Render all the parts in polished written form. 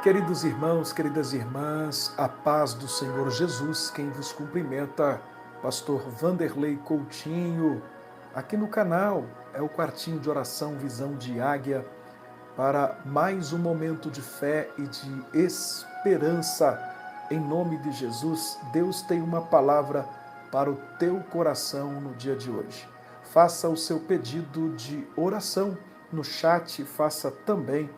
Queridos irmãos, queridas irmãs, a paz do Senhor Jesus, quem vos cumprimenta, Pastor Vanderlei Coutinho, aqui no canal, é o quartinho de oração Visão de Águia, para mais um momento de fé e de esperança. Em nome de Jesus, Deus tem uma palavra para o teu coração no dia de hoje. Faça o seu pedido de oração no chat, faça também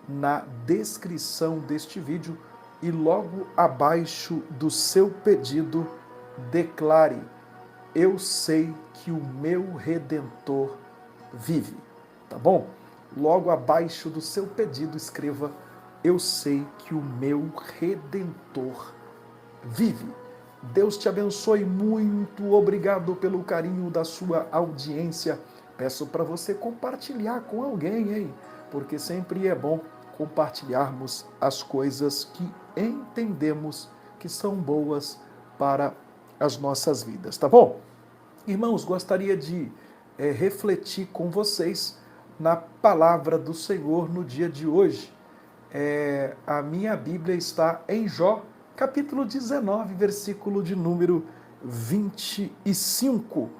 na descrição deste vídeo e logo abaixo do seu pedido declare: eu sei que o meu Redentor vive. Tá bom? Logo abaixo do seu pedido escreva: eu sei que o meu Redentor vive. Deus te abençoe muito, obrigado pelo carinho da sua audiência. Peço para você compartilhar com alguém, hein? Porque sempre é bom compartilharmos as coisas que entendemos que são boas para as nossas vidas, tá bom? Irmãos, gostaria de refletir com vocês na palavra do Senhor no dia de hoje. A minha Bíblia está em Jó, capítulo 19, versículo de número 25.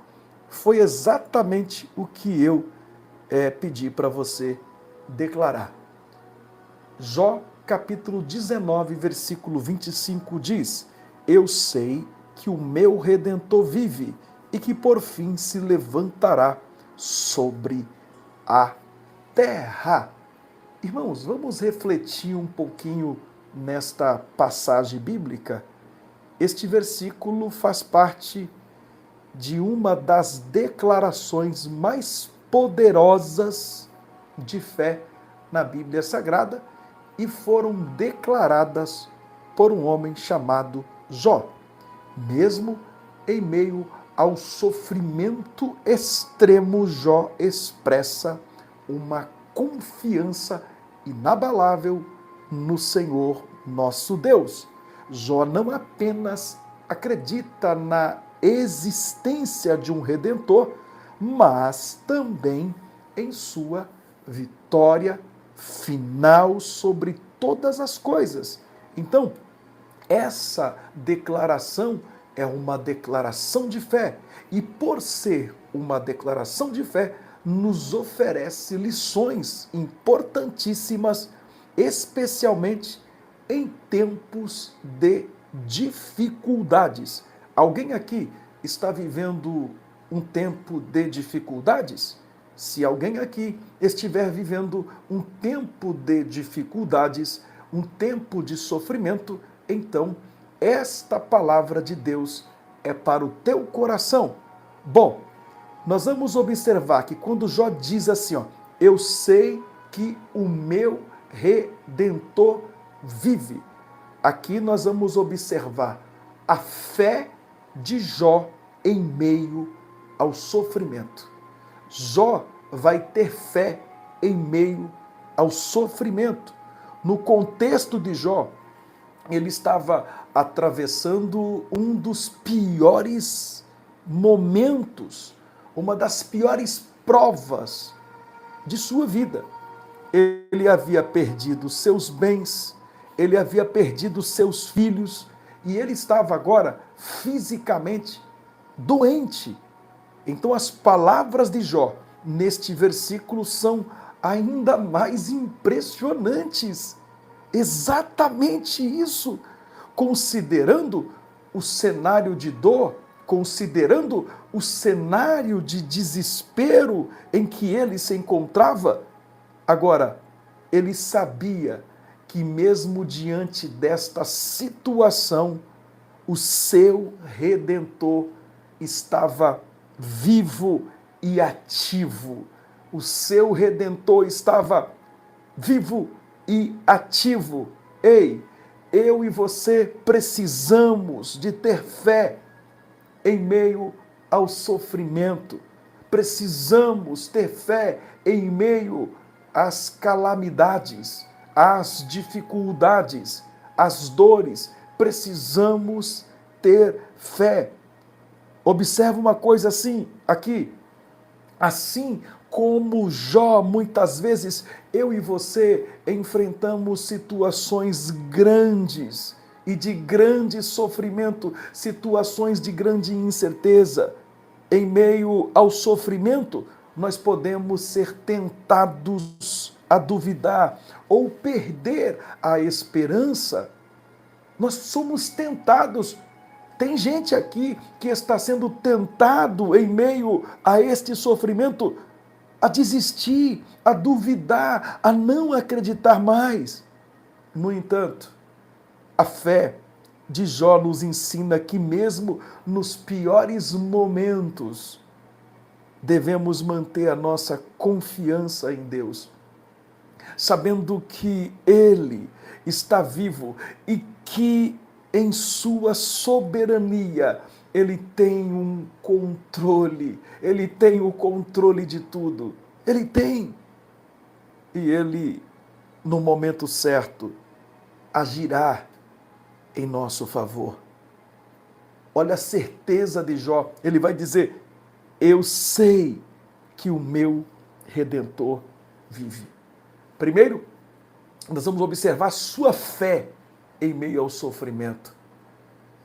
Foi exatamente o que eu pedi para você declarar. Jó, capítulo 19, versículo 25 diz: eu sei que o meu Redentor vive e que por fim se levantará sobre a terra. Irmãos, vamos refletir um pouquinho nesta passagem bíblica. Este versículo faz parte de uma das declarações mais poderosas de fé na Bíblia Sagrada e foram declaradas por um homem chamado Jó. Mesmo em meio ao sofrimento extremo, Jó expressa uma confiança inabalável no Senhor nosso Deus. Jó não apenas acredita na existência de um Redentor, mas também em sua vitória final sobre todas as coisas. Então, essa declaração é uma declaração de fé, e por ser uma declaração de fé, nos oferece lições importantíssimas, especialmente em tempos de dificuldades. Alguém aqui está vivendo um tempo de dificuldades? Se alguém aqui estiver vivendo um tempo de dificuldades, um tempo de sofrimento, então esta palavra de Deus é para o teu coração. Bom, nós vamos observar que quando Jó diz assim, eu sei que o meu Redentor vive. Aqui nós vamos observar a fé de Jó em meio ao sofrimento. Jó vai ter fé em meio ao sofrimento. No contexto de Jó, ele estava atravessando um dos piores momentos, uma das piores provas de sua vida. Ele havia perdido seus bens, ele havia perdido seus filhos e ele estava agora fisicamente doente. Então as palavras de Jó neste versículo são ainda mais impressionantes. Exatamente isso, considerando o cenário de dor, considerando o cenário de desespero em que ele se encontrava. Agora, ele sabia que mesmo diante desta situação, o seu Redentor estava vivo e ativo. O seu Redentor estava vivo e ativo. Ei, eu e você precisamos de ter fé em meio ao sofrimento. Precisamos ter fé em meio às calamidades, às dificuldades, às dores. Precisamos ter fé. Observa uma coisa assim, aqui. Assim como Jó, muitas vezes, eu e você enfrentamos situações grandes e de grande sofrimento, situações de grande incerteza. Em meio ao sofrimento, nós podemos ser tentados a duvidar ou perder a esperança. Nós somos tentados. Tem gente aqui que está sendo tentado em meio a este sofrimento a desistir, a duvidar, a não acreditar mais. No entanto, a fé de Jó nos ensina que mesmo nos piores momentos, devemos manter a nossa confiança em Deus, sabendo que Ele está vivo e que em sua soberania Ele tem um controle, Ele tem o controle de tudo. Ele tem. E Ele, no momento certo, agirá em nosso favor. Olha a certeza de Jó. Ele vai dizer: eu sei que o meu Redentor vive. Primeiro, nós vamos observar sua fé em meio ao sofrimento.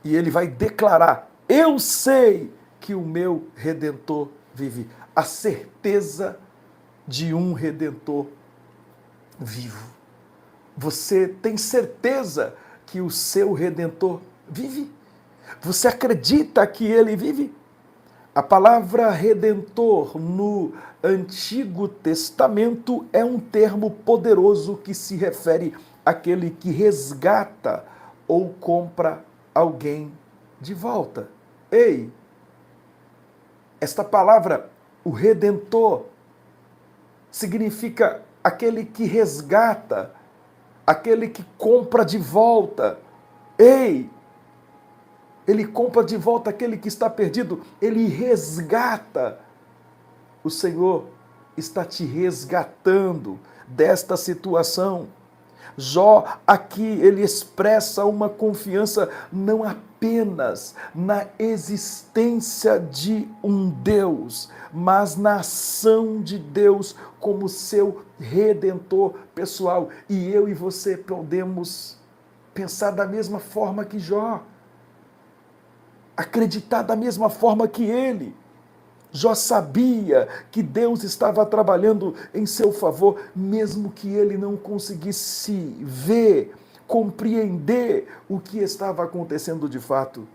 E ele vai declarar: eu sei que o meu Redentor vive. A certeza de um Redentor vivo. Você tem certeza que o seu Redentor vive? Você acredita que ele vive? A palavra redentor no Antigo Testamento é um termo poderoso que se refere àquele que resgata ou compra alguém de volta. Ei, esta palavra, o redentor, significa aquele que resgata, aquele que compra de volta. Ei, ele compra de volta aquele que está perdido, ele resgata. O Senhor está te resgatando desta situação. Jó, aqui, ele expressa uma confiança não apenas na existência de um Deus, mas na ação de Deus como seu redentor pessoal. E eu e você podemos pensar da mesma forma que Jó, acreditar da mesma forma que ele. Jó sabia que Deus estava trabalhando em seu favor, mesmo que ele não conseguisse ver, compreender o que estava acontecendo de fato.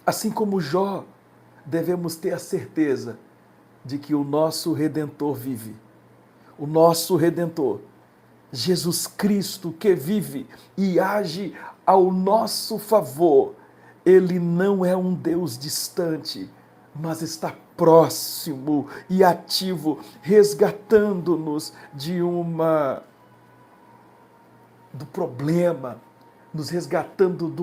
Assim como Jó, devemos ter a certeza de que o nosso Redentor vive. O nosso Redentor, Jesus Cristo, que vive e age ao nosso favor. Ele não é um Deus distante, mas está próximo e ativo, resgatando-nos do problema, nos resgatando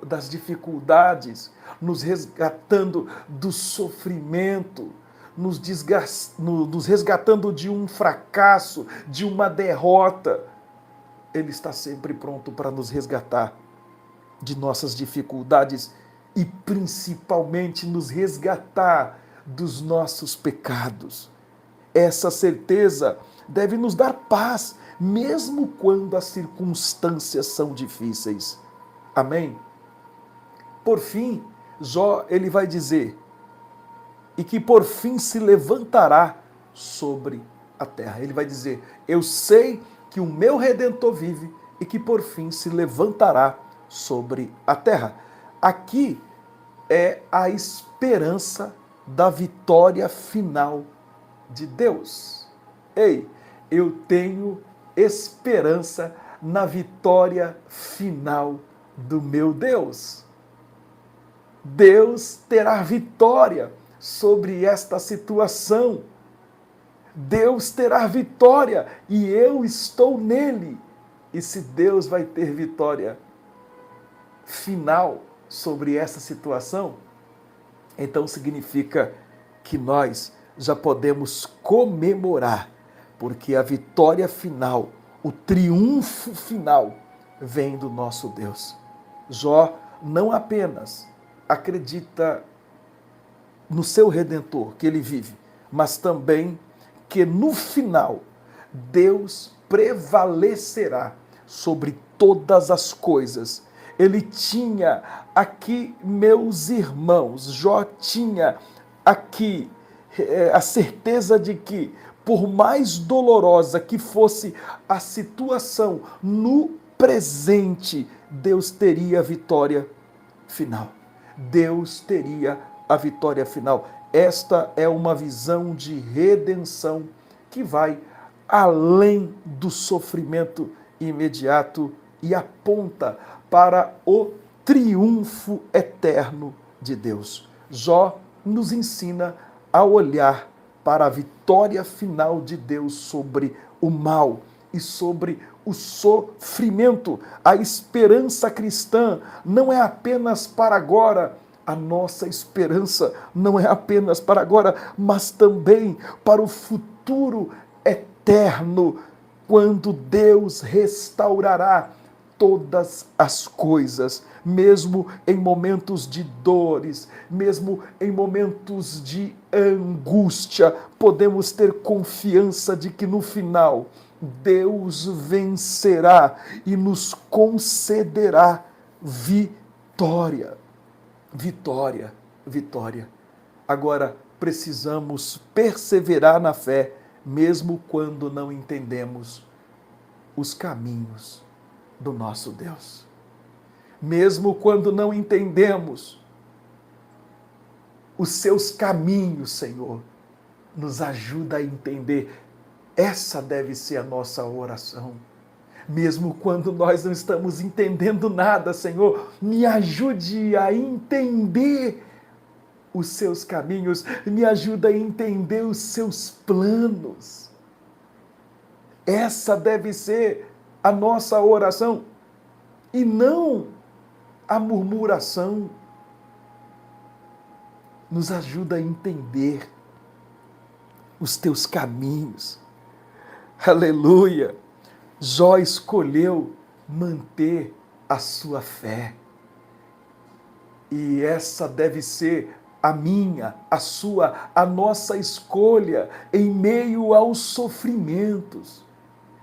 das dificuldades, nos resgatando do sofrimento, nos resgatando de um fracasso, de uma derrota. Ele está sempre pronto para nos resgatar de nossas dificuldades e principalmente nos resgatar dos nossos pecados. Essa certeza deve nos dar paz, mesmo quando as circunstâncias são difíceis. Amém? Por fim, Jó, ele vai dizer, e que por fim se levantará sobre a terra. Ele vai dizer, eu sei que o meu Redentor vive e que por fim se levantará sobre a terra. Aqui é a esperança da vitória final de Deus. Ei, eu tenho esperança na vitória final do meu Deus. Deus terá vitória sobre esta situação. Deus terá vitória e eu estou nele. E se Deus vai ter vitória final sobre essa situação, então significa que nós já podemos comemorar, porque a vitória final, o triunfo final, vem do nosso Deus. Jó não apenas acredita no seu Redentor, que ele vive, mas também que no final Deus prevalecerá sobre todas as coisas. Ele tinha aqui, meus irmãos, Jó tinha aqui a certeza de que, por mais dolorosa que fosse a situação no presente, Deus teria a vitória final. Deus teria a vitória final. Esta é uma visão de redenção que vai além do sofrimento imediato e aponta para o triunfo eterno de Deus. Jó nos ensina a olhar para a vitória final de Deus sobre o mal e sobre o sofrimento. A esperança cristã não é apenas para agora. A nossa esperança não é apenas para agora, mas também para o futuro eterno, quando Deus restaurará todas as coisas, mesmo em momentos de dores, mesmo em momentos de angústia, podemos ter confiança de que no final Deus vencerá e nos concederá vitória. Vitória, vitória. Agora, precisamos perseverar na fé, mesmo quando não entendemos os caminhos do nosso Deus. Mesmo quando não entendemos os seus caminhos, Senhor, nos ajuda a entender. Essa deve ser a nossa oração. Mesmo quando nós não estamos entendendo nada, Senhor, me ajude a entender os seus caminhos, me ajuda a entender os seus planos. Essa deve ser a nossa oração e não a murmuração. Nos ajuda a entender os teus caminhos. Aleluia! Jó escolheu manter a sua fé. E essa deve ser a minha, a sua, a nossa escolha em meio aos sofrimentos,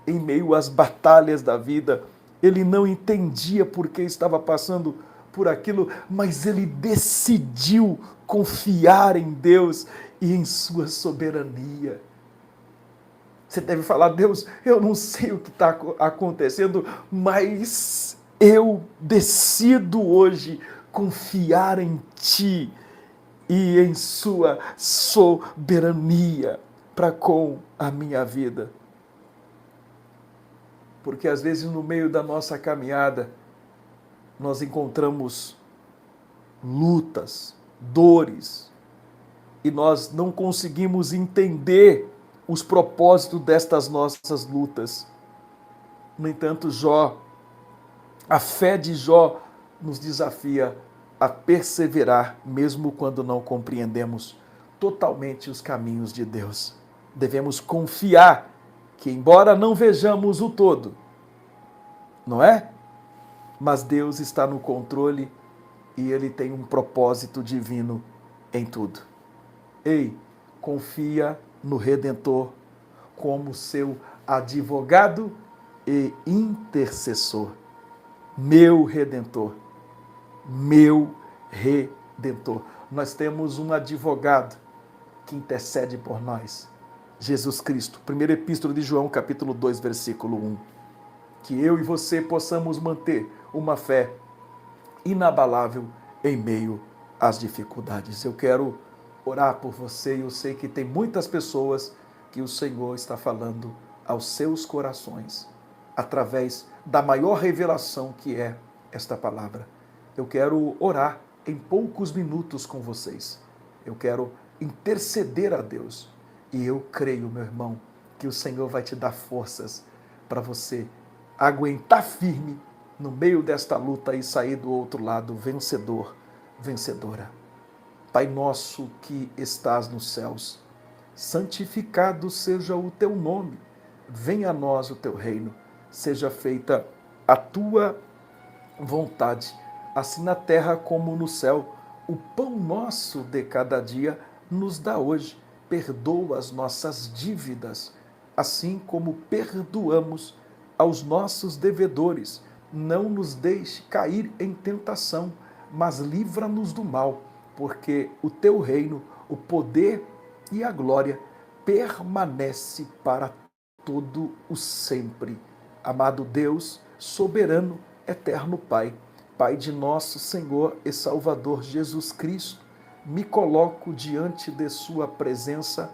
em meio às batalhas da vida. Ele não entendia por que estava passando por aquilo, mas ele decidiu confiar em Deus e em sua soberania. Você deve falar: Deus, eu não sei o que está acontecendo, mas eu decido hoje confiar em Ti e em Sua soberania para com a minha vida. Porque às vezes no meio da nossa caminhada nós encontramos lutas, dores, e nós não conseguimos entender os propósitos destas nossas lutas. No entanto, a fé de Jó nos desafia a perseverar, mesmo quando não compreendemos totalmente os caminhos de Deus. Devemos confiar que, embora não vejamos o todo, não é? Mas Deus está no controle e Ele tem um propósito divino em tudo. Ei, confia no Redentor como seu advogado e intercessor. Meu Redentor, meu Redentor. Nós temos um advogado que intercede por nós, Jesus Cristo. Primeira Epístola de João, capítulo 2, versículo 1. Que eu e você possamos manter uma fé inabalável em meio às dificuldades. Eu quero orar por você e eu sei que tem muitas pessoas que o Senhor está falando aos seus corações através da maior revelação que é esta palavra. Eu quero orar em poucos minutos com vocês. Eu quero interceder a Deus e eu creio, meu irmão, que o Senhor vai te dar forças para você aguentar firme no meio desta luta e sair do outro lado vencedor, vencedora. Pai nosso que estás nos céus, santificado seja o teu nome, venha a nós o teu reino, seja feita a tua vontade, assim na terra como no céu. O pão nosso de cada dia nos dá hoje, perdoa as nossas dívidas, assim como perdoamos aos nossos devedores. Não nos deixe cair em tentação, mas livra-nos do mal, porque o teu reino, o poder e a glória permanece para todo o sempre. Amado Deus, soberano, eterno Pai, Pai de nosso Senhor e Salvador Jesus Cristo, me coloco diante de Sua presença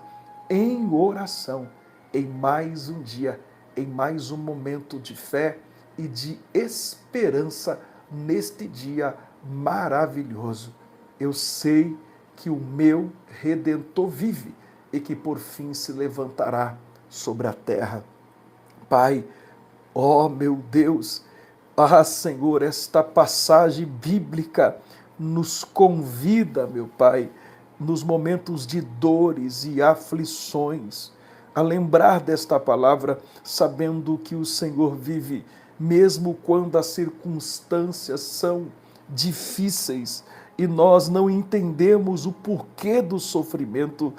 em oração, em mais um dia, em mais um momento de fé e de esperança neste dia maravilhoso. Eu sei que o meu Redentor vive e que por fim se levantará sobre a terra. Pai, ó meu Deus, Senhor, esta passagem bíblica nos convida, meu Pai, nos momentos de dores e aflições, a lembrar desta palavra, sabendo que o Senhor vive, mesmo quando as circunstâncias são difíceis e nós não entendemos o porquê do sofrimento.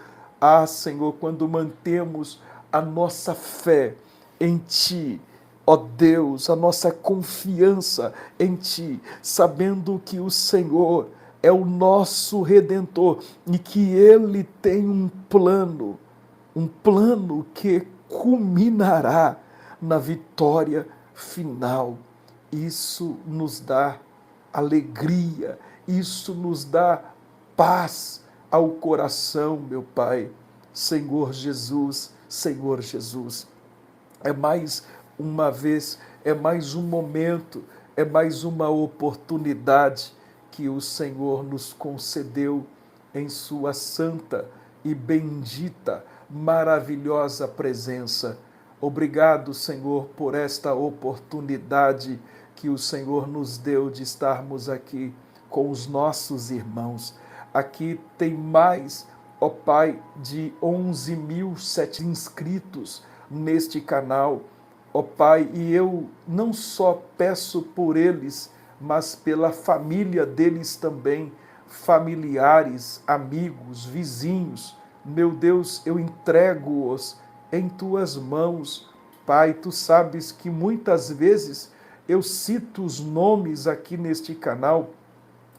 Senhor, quando mantemos a nossa fé em Ti, ó Deus, a nossa confiança em Ti, sabendo que o Senhor é o nosso Redentor e que Ele tem um plano que culminará na vitória final. Isso nos dá alegria, isso nos dá paz ao coração, meu Pai. Senhor Jesus, Senhor Jesus, é mais uma vez, é mais um momento, é mais uma oportunidade que o Senhor nos concedeu em Sua santa e bendita, maravilhosa presença. Obrigado, Senhor, por esta oportunidade que o Senhor nos deu de estarmos aqui com os nossos irmãos. Aqui tem mais, ó Pai, de 11.700 inscritos neste canal, ó Pai, e eu não só peço por eles, mas pela família deles também, familiares, amigos, vizinhos. Meu Deus, eu entrego-os em Tuas mãos. Pai, Tu sabes que muitas vezes eu cito os nomes aqui neste canal,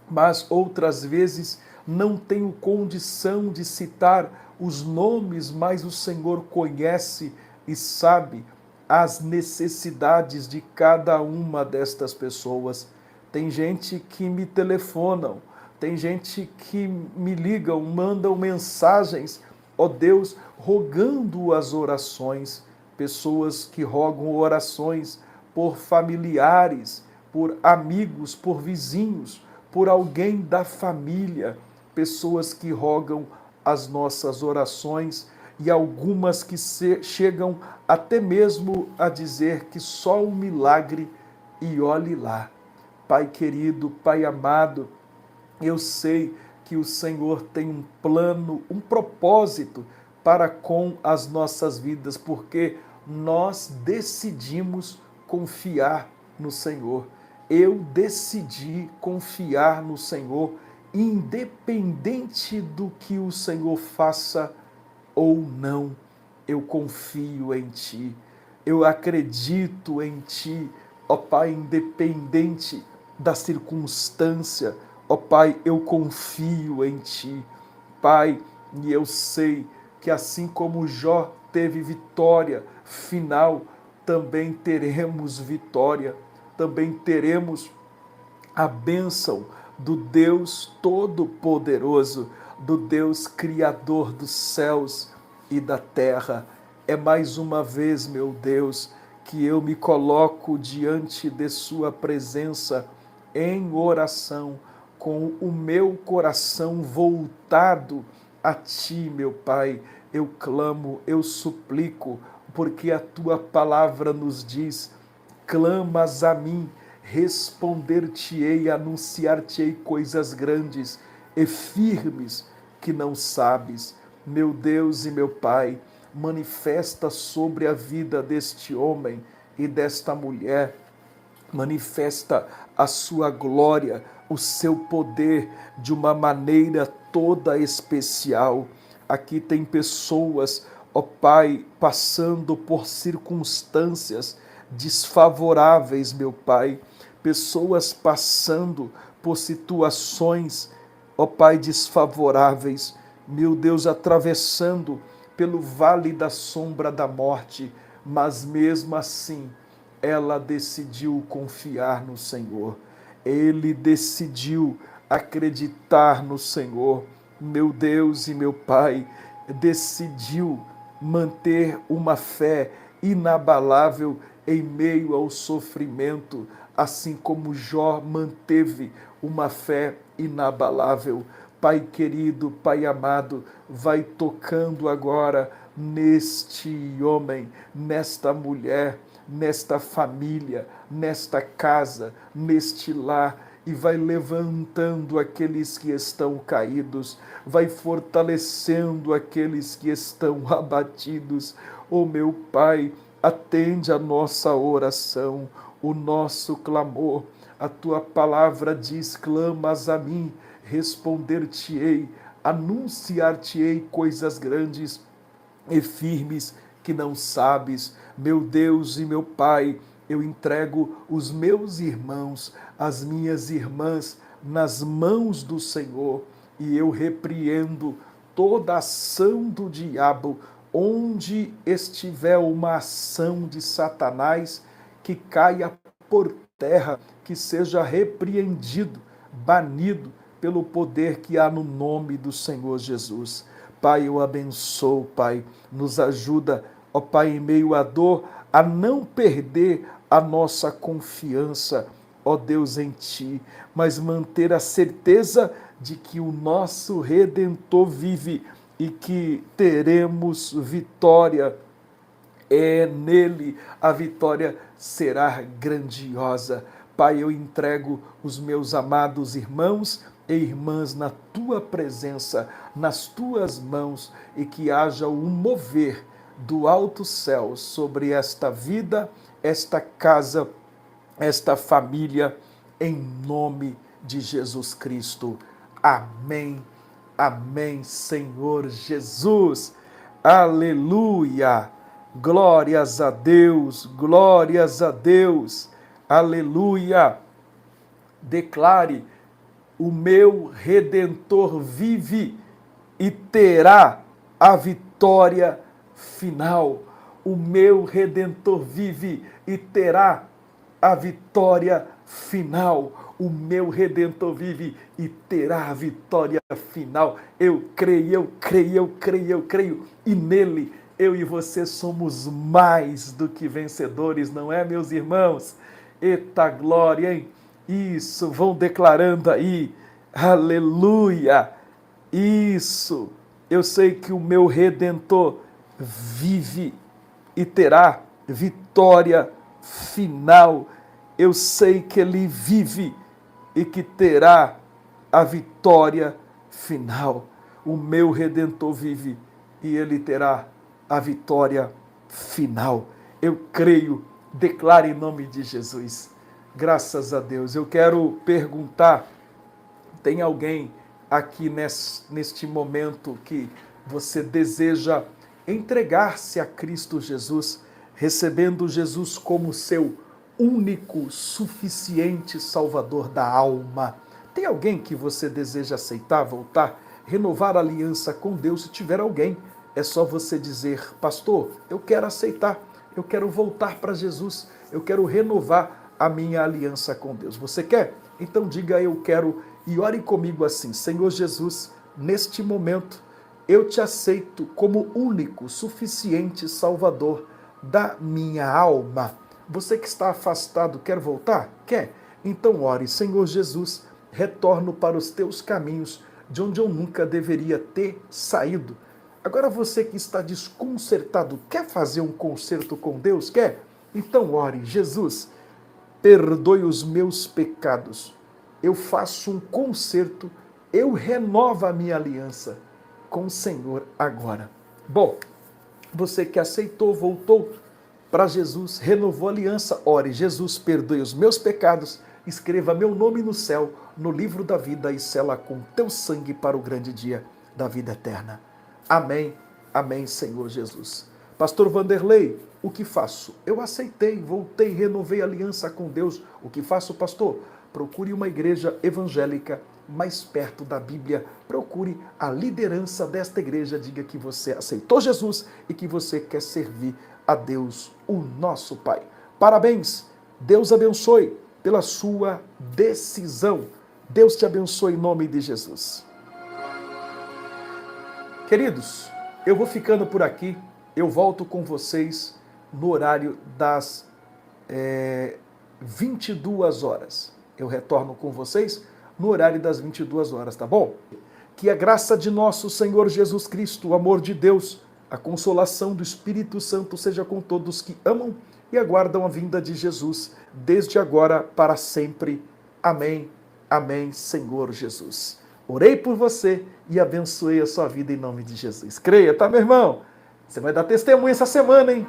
mas outras vezes não tenho condição de citar os nomes, mas o Senhor conhece e sabe as necessidades de cada uma destas pessoas. Tem gente que me telefonam, tem gente que me ligam, mandam mensagens, ó Deus, rogando as orações, pessoas que rogam orações por familiares, por amigos, por vizinhos, por alguém da família, pessoas que rogam as nossas orações e algumas que chegam até mesmo a dizer que só um milagre e olhe lá. Pai querido, Pai amado, eu sei que o Senhor tem um plano, um propósito para com as nossas vidas, porque nós decidimos confiar no Senhor. Eu decidi confiar no Senhor, independente do que o Senhor faça ou não. Eu confio em Ti, eu acredito em Ti, ó Pai, independente da circunstância, ó Pai, eu confio em Ti, Pai, e eu sei que assim como Jó teve vitória final, também teremos vitória, também teremos a bênção do Deus Todo-Poderoso, do Deus Criador dos céus e da terra. É mais uma vez, meu Deus, que eu me coloco diante de Sua presença em oração, com o meu coração voltado a Ti, meu Pai. Eu clamo, eu suplico, porque a Tua palavra nos diz: clamas a mim, responder-te-ei, anunciar-te-ei coisas grandes e firmes que não sabes. Meu Deus e meu Pai, manifesta sobre a vida deste homem e desta mulher, manifesta a sua glória, o seu poder de uma maneira toda especial. Aqui tem pessoas, ó Pai, passando por circunstâncias desfavoráveis, meu Pai. Pessoas passando por situações, ó Pai, desfavoráveis. Meu Deus, atravessando pelo vale da sombra da morte, mas mesmo assim, ela decidiu confiar no Senhor. Ele decidiu acreditar no Senhor. Meu Deus e meu Pai, decidiu manter uma fé inabalável em meio ao sofrimento, assim como Jó manteve uma fé inabalável. Pai querido, Pai amado, vai tocando agora neste homem, nesta mulher, nesta família, nesta casa, neste lar, e vai levantando aqueles que estão caídos, vai fortalecendo aqueles que estão abatidos. Oh meu Pai, atende a nossa oração, o nosso clamor. A tua palavra diz: clamas a mim, responder-te-ei, anunciar-te-ei coisas grandes e firmes que não sabes. Meu Deus e meu Pai, eu entrego os meus irmãos, as minhas irmãs nas mãos do Senhor, e eu repreendo toda ação do diabo. Onde estiver uma ação de Satanás, que caia por terra, que seja repreendido, banido pelo poder que há no nome do Senhor Jesus. Pai, eu abençoo, Pai, nos ajuda, ó Pai, em meio à dor, a não perder a nossa confiança, ó Deus, em Ti, mas manter a certeza de que o nosso Redentor vive e que teremos vitória. É nele, a vitória será grandiosa. Pai, eu entrego os meus amados irmãos e irmãs na tua presença, nas tuas mãos, e que haja um mover do alto céu sobre esta vida, esta casa, esta família, em nome de Jesus Cristo. Amém. Amém, Senhor Jesus. Aleluia. Glórias a Deus, glórias a Deus. Aleluia. Declare: o meu Redentor vive e terá a vitória final. O meu Redentor vive e terá a vitória final. O meu Redentor vive e terá a vitória final. Eu creio, eu creio, eu creio, eu creio. E nele, eu e você somos mais do que vencedores, não é, meus irmãos? Eita glória, hein? Isso, vão declarando aí. Aleluia! Isso! Eu sei que o meu Redentor vive e terá vitória final. Eu sei que ele vive e que terá a vitória final. O meu Redentor vive e ele terá a vitória final. Eu creio, declare em nome de Jesus. Graças a Deus. Eu quero perguntar, tem alguém aqui neste momento que você deseja entregar-se a Cristo Jesus, recebendo Jesus como seu único, suficiente Salvador da alma? Tem alguém que você deseja aceitar, voltar, renovar a aliança com Deus? Se tiver alguém, é só você dizer: pastor, eu quero aceitar, eu quero voltar para Jesus, eu quero renovar a minha aliança com Deus. Você quer? Então diga: eu quero, e ore comigo assim: Senhor Jesus, neste momento eu te aceito como único, suficiente Salvador da minha alma. Você que está afastado, quer voltar? Quer? Então ore: Senhor Jesus, retorno para os teus caminhos, de onde eu nunca deveria ter saído. Agora você que está desconcertado, quer fazer um concerto com Deus? Quer? Então ore: Jesus, perdoe os meus pecados. Eu faço um concerto, eu renovo a minha aliança com o Senhor agora. Bom, você que aceitou, voltou para Jesus, renovou a aliança, ore: Jesus, perdoe os meus pecados, escreva meu nome no céu, no livro da vida, e sela com teu sangue para o grande dia da vida eterna. Amém, amém, Senhor Jesus. Pastor Vanderlei, o que faço? Eu aceitei, voltei, renovei a aliança com Deus. O que faço, pastor? Procure uma igreja evangélica mais perto da Bíblia. Procure a liderança desta igreja. Diga que você aceitou Jesus e que você quer servir a Deus, o nosso Pai. Parabéns, Deus abençoe pela sua decisão. Deus te abençoe em nome de Jesus. Queridos, eu vou ficando por aqui. Eu volto com vocês no horário das 22 horas. Eu retorno com vocês no horário das 22 horas, tá bom? Que a graça de nosso Senhor Jesus Cristo, o amor de Deus, a consolação do Espírito Santo seja com todos que amam e aguardam a vinda de Jesus, desde agora para sempre. Amém, amém, Senhor Jesus. Orei por você e abençoei a sua vida em nome de Jesus. Creia, tá, meu irmão? Você vai dar testemunho essa semana, hein?